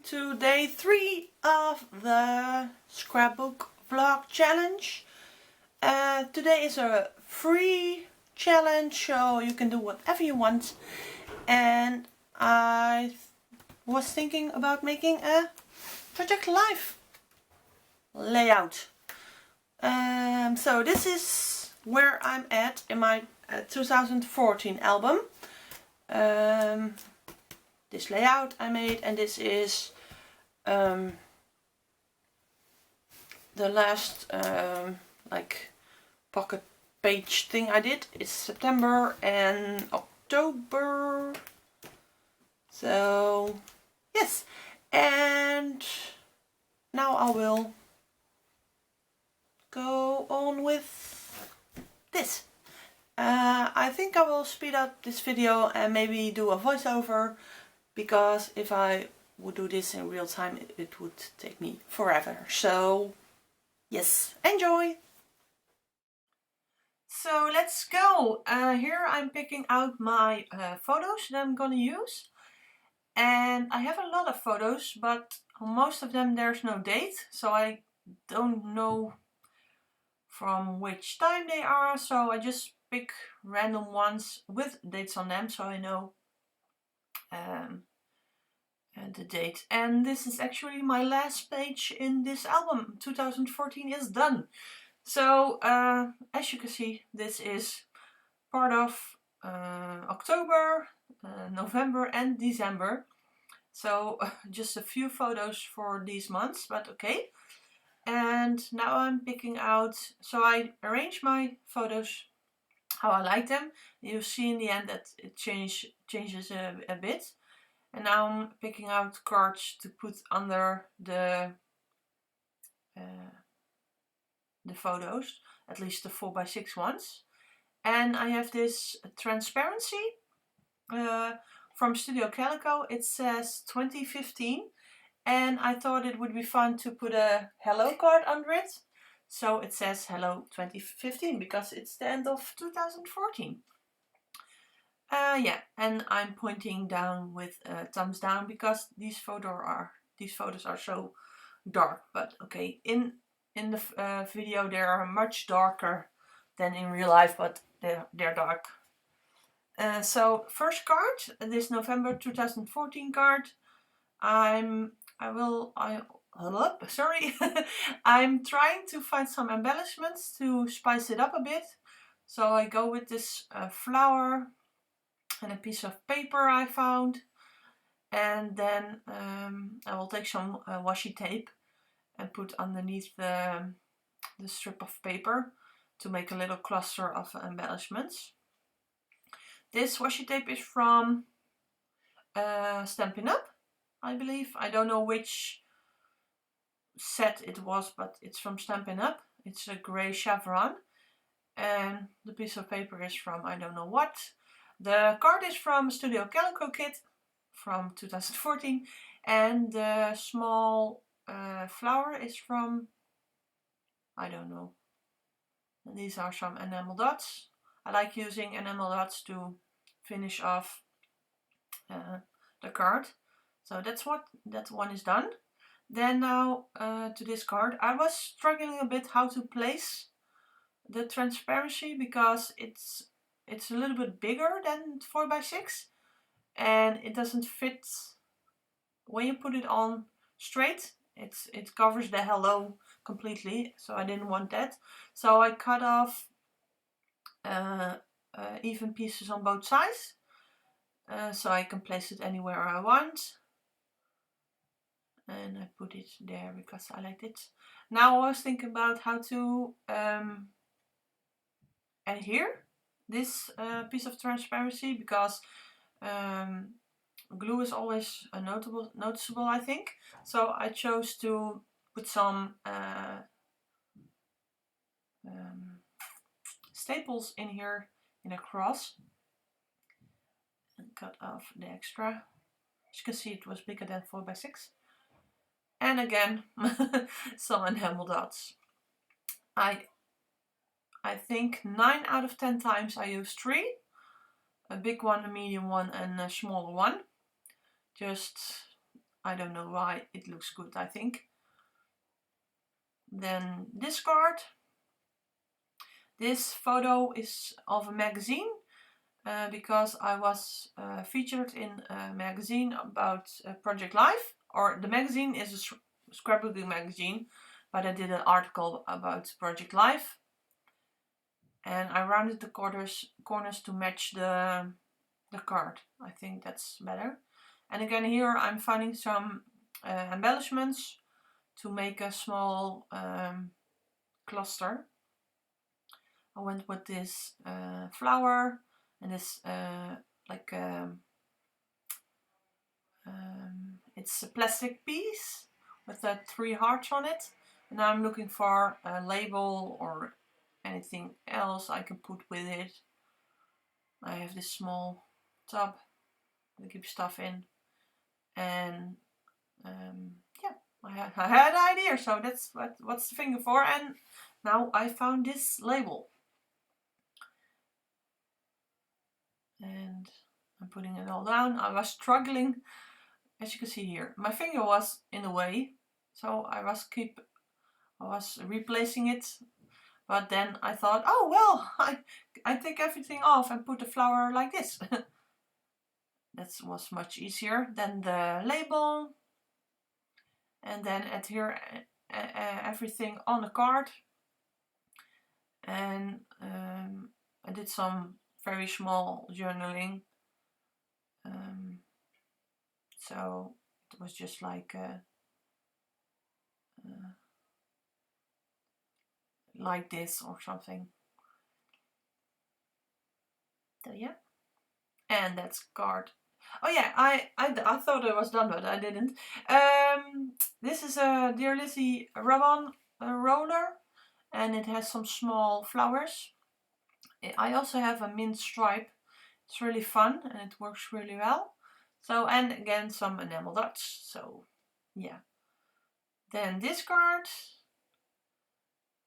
to day 3 of the Scrapbook vlog challenge. Today is a free challenge, so you can do whatever you want. And I was thinking about making a Project Life layout. So this is where I'm at in my 2014 album. This layout I made, and this is the last like pocket page thing I did. It's September and October. So yes, and now I will go on with this. I think I will speed up this video and maybe do a voiceover, because if I would do this in real time it would take me forever. So yes, enjoy! So let's go! Here I'm picking out my photos that I'm gonna use. And I have a lot of photos, but on most of them there's no date, so I don't know from which time they are, so I just pick random ones with dates on them so I know the date. And this is actually my last page in this album. 2014 is done. So as you can see, this is part of October, November and December. So just a few photos for these months, but okay. And now I'm picking out, so I arrange my photos how I like them. You'll see in the end that it changes a bit. And now I'm picking out cards to put under the photos, at least the 4x6 ones. And I have this transparency from Studio Calico. It says 2015. And I thought it would be fun to put a hello card under it. So it says hello 2015 because it's the end of 2014. Yeah, and I'm pointing down with a thumbs down because these photos are so dark. But okay, in the video they are much darker than in real life, but they're dark. So first card, this November 2014 card. I'm trying to find some embellishments to spice it up a bit. So I go with this flower and a piece of paper I found. And then I will take some washi tape and put underneath the strip of paper to make a little cluster of embellishments. This washi tape is from Stampin' Up, I believe. I don't know which set it was, but it's from Stampin' Up. It's a grey chevron, and the piece of paper is from I don't know what. The card is from Studio Calico kit from 2014, and the small flower is from I don't know. And these are some enamel dots. I like using enamel dots to finish off the card. So that one is done. Then now to this card. I was struggling a bit how to place the transparency because it's a little bit bigger than 4x6 and it doesn't fit when you put it on straight. It covers the hello completely, so I didn't want that. So I cut off even pieces on both sides. So I can place it anywhere I want. And I put it there because I liked it. Now I was thinking about how to adhere this piece of transparency, because glue is always noticeable, I think. So I chose to put some staples in here in a cross and cut off the extra. As you can see, it was bigger than 4x6. And again, some enamel dots. I think 9 out of 10 times I use 3. A big one, a medium one and a smaller one. Just I don't know why, it looks good, I think. Then this card. This photo is of a magazine because I was featured in a magazine about Project Life. Or the magazine is a scrapbooking magazine, but I did an article about Project Life. And I rounded the corners to match the card. I think that's better. And again here I'm finding some embellishments to make a small cluster. I went with this flower and this like it's a plastic piece with 3 hearts on it. And now I'm looking for a label or anything else I can put with it. I have this small tub to keep stuff in, and yeah, I had an idea, so that's what's the finger for. And now I found this label, and I'm putting it all down. I was struggling, as you can see here. My finger was in the way, so I was replacing it. But then I thought, oh well, I take everything off and put the flower like this. That was much easier than the label. And then adhere everything on the card. And I did some very small journaling. So it was just like this or something. So yeah, and that's card. Oh yeah, I thought it was done, but I didn't. This is a Dear Lizzie rub-on roller, and it has some small flowers. I also have a mint stripe. It's really fun and it works really well. So, and again some enamel dots. So yeah. Then this card,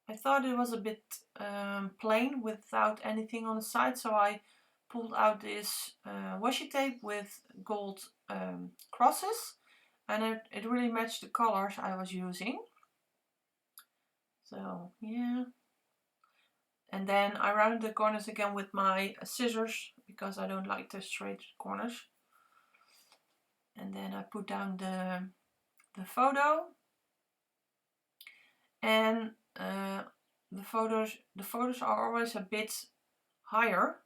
I thought it was a bit plain without anything on the side, so I pulled out this washi tape with gold crosses, and it really matched the colors I was using. So yeah. And then I rounded the corners again with my scissors because I don't like the straight corners. And then I put down the photo, and the photos are always a bit higher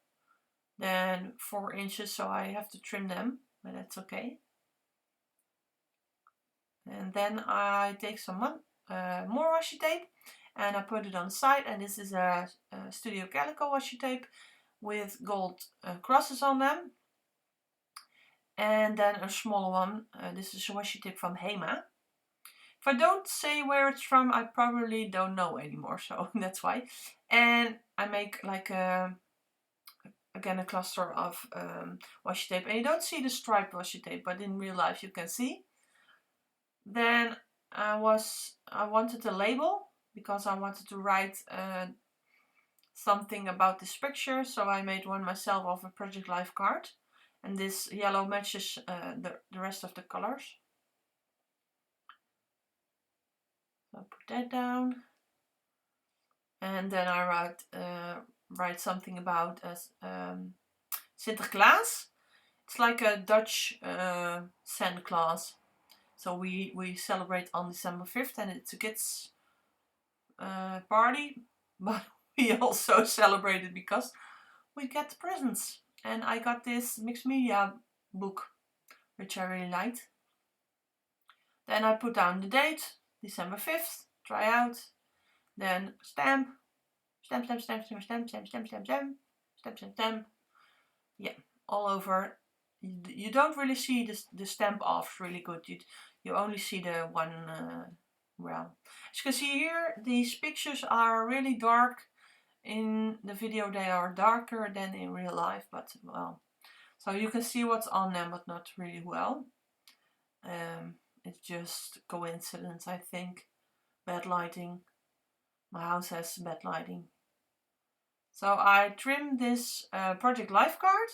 than 4 inches, so I have to trim them, but that's okay. And then I take some more washi tape and I put it on the side, and this is a Studio Calico washi tape with gold crosses on them. And then a smaller one, this is a washi tape from Hema. If I don't say where it's from, I probably don't know anymore, so that's why. And I make like again a cluster of washi tape, and you don't see the striped washi tape, but in real life you can see. Then I wanted a label because I wanted to write something about this picture, so I made one myself of a Project Life card, and this yellow matches the rest of the colors. So I'll put that down, and then I write something about Sinterklaas. It's like a Dutch Santa Claus. So we celebrate on December 5th, and it's a kids party, but we also celebrate it because we get presents. And I got this mixed media book, which I really liked. Then I put down the date, December 5th, try out. Then stamp. Yeah, all over. You don't really see the stamp off really good. You only see the one, well. As you can see here, these pictures are really dark. In the video they are darker than in real life, but well. So you can see what's on them, but not really well. It's just coincidence, I think. Bad lighting. My house has bad lighting. So I trimmed this Project Life card,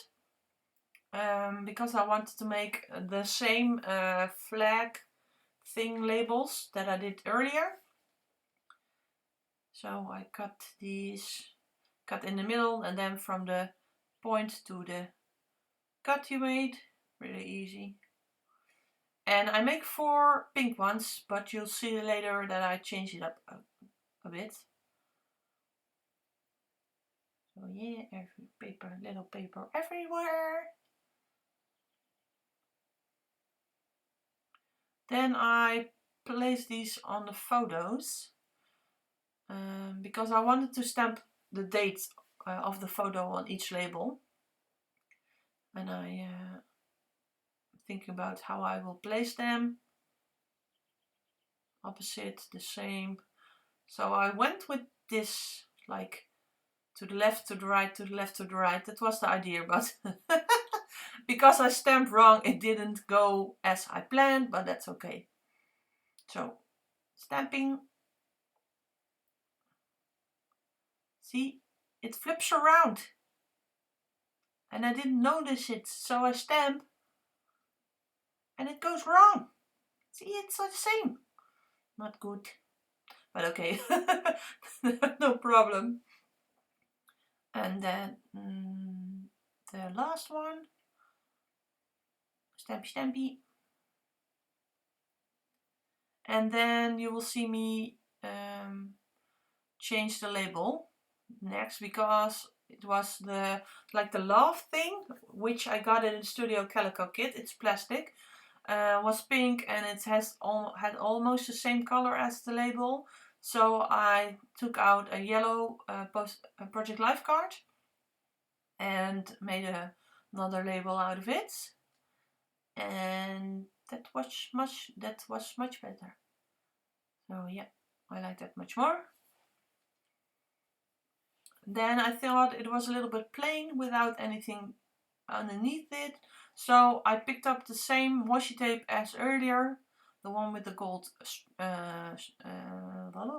because I wanted to make the same flag thing labels that I did earlier. So I cut in the middle, and then from the point to the cut you made, really easy. And I make 4 pink ones, but you'll see later that I change it up a bit. So yeah, little paper everywhere. Then I place these on the photos because I wanted to stamp the date of the photo on each label. And I think about how I will place them. Opposite, the same. So I went with this, like, to the left, to the right, to the left, to the right. That was the idea, but because I stamped wrong, it didn't go as I planned, but that's okay. So, stamping. See, it flips around. And I didn't notice it, so I stamp. And it goes wrong. See, it's the same. Not good. But okay, no problem. And then the last one. Stampy, stampy. And then you will see me change the label next, because it was the love thing, which I got in the Studio Calico kit. It's plastic. Was pink, and it had almost the same color as the label. So I took out a yellow Project Life card and made another label out of it. And that was much better. So yeah, I like that much more. Then I thought it was a little bit plain without anything underneath it. So I picked up the same washi tape as earlier, the one with the gold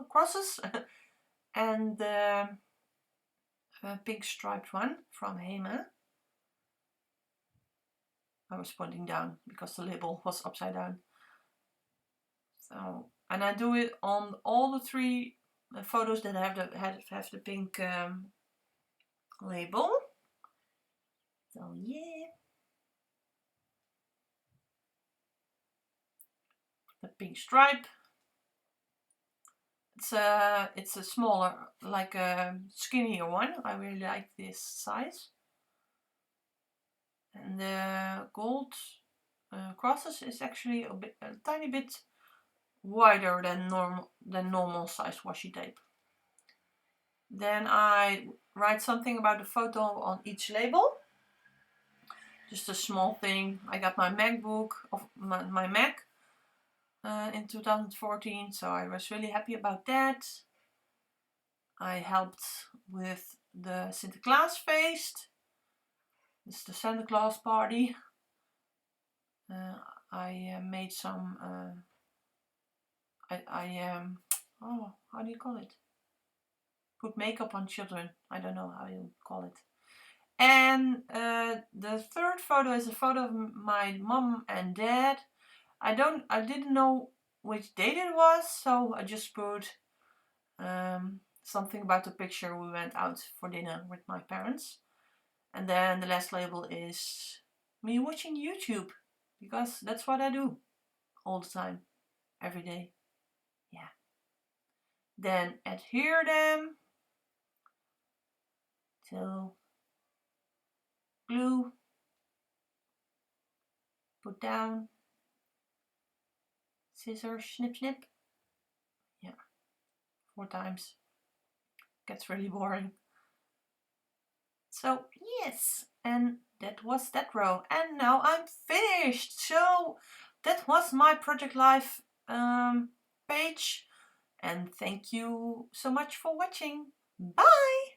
crosses, and the pink striped one from Hema. I was pointing down because the label was upside down. So, and I do it on all the 3 photos that have the pink label. So yeah, the pink stripe. It's a smaller, like a skinnier one. I really like this size. And the gold crosses is actually a tiny bit wider than normal size washi tape. Then I write something about the photo on each label. Just a small thing. I got my MacBook of my Mac in 2014, so I was really happy about that. I helped with the Sinterklaas feest. It's the Santa Claus party. I made some. Oh, how do you call it? Put makeup on children. I don't know how you call it. And the third photo is a photo of my mom and dad. I didn't know which date it was, so I just put something about the picture. We went out for dinner with my parents. And then the last label is me watching YouTube, because that's what I do all the time, every day. Yeah. Then adhere them till glue, put down, scissors, snip snip. Yeah, 4 times. Gets really boring. So yes, and that was that row, and now I'm finished. So that was my Project Life page, and thank you so much for watching. Bye!